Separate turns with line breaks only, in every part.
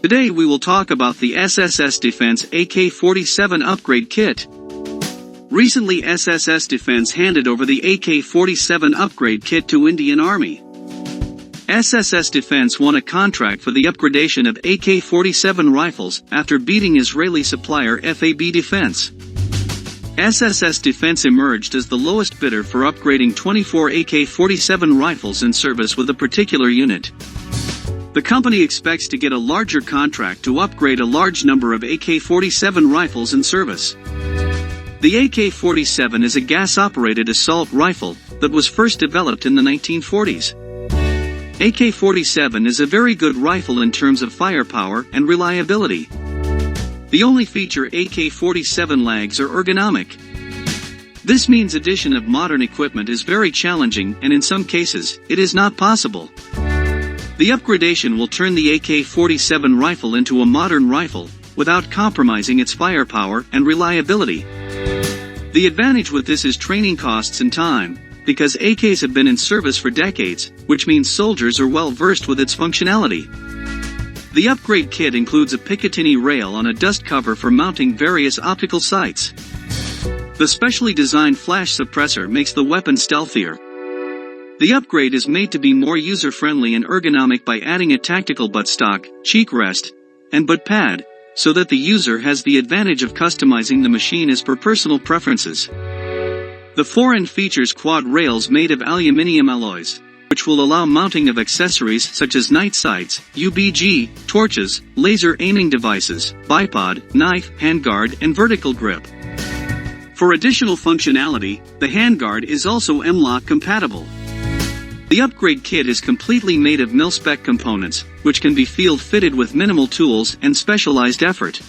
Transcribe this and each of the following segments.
Today we will talk about the SSS Defense AK-47 upgrade kit. Recently SSS Defense handed over the AK-47 upgrade kit to Indian Army. SSS Defense won a contract for the upgradation of AK-47 rifles after beating Israeli supplier FAB Defense. SSS Defense emerged as the lowest bidder for upgrading 24 AK-47 rifles in service with a particular unit. The company expects to get a larger contract to upgrade a large number of AK-47 rifles in service. The AK-47 is a gas-operated assault rifle that was first developed in the 1940s. AK-47 is a very good rifle in terms of firepower and reliability. The only feature AK-47 lags are ergonomic. This means addition of modern equipment is very challenging and in some cases, it is not possible. The upgradation will turn the AK-47 rifle into a modern rifle, without compromising its firepower and reliability. The advantage with this is training costs and time, because AKs have been in service for decades, which means soldiers are well versed with its functionality. The upgrade kit includes a Picatinny rail on a dust cover for mounting various optical sights. The specially designed flash suppressor makes the weapon stealthier. The upgrade is made to be more user-friendly and ergonomic by adding a tactical buttstock, cheek rest, and butt pad, so that the user has the advantage of customizing the machine as per personal preferences. The forend features quad rails made of aluminium alloys, which will allow mounting of accessories such as night sights, UBG, torches, laser aiming devices, bipod, knife, handguard, and vertical grip. For additional functionality, the handguard is also M-LOK compatible. The upgrade kit is completely made of mil-spec components, which can be field-fitted with minimal tools and specialized effort.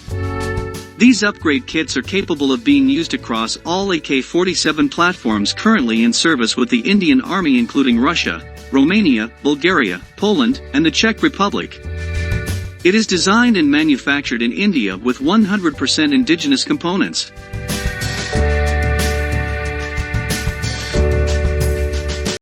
These upgrade kits are capable of being used across all AK-47 platforms currently in service with the Indian Army, including Russia, Romania, Bulgaria, Poland, and the Czech Republic. It is designed and manufactured in India with 100% indigenous components.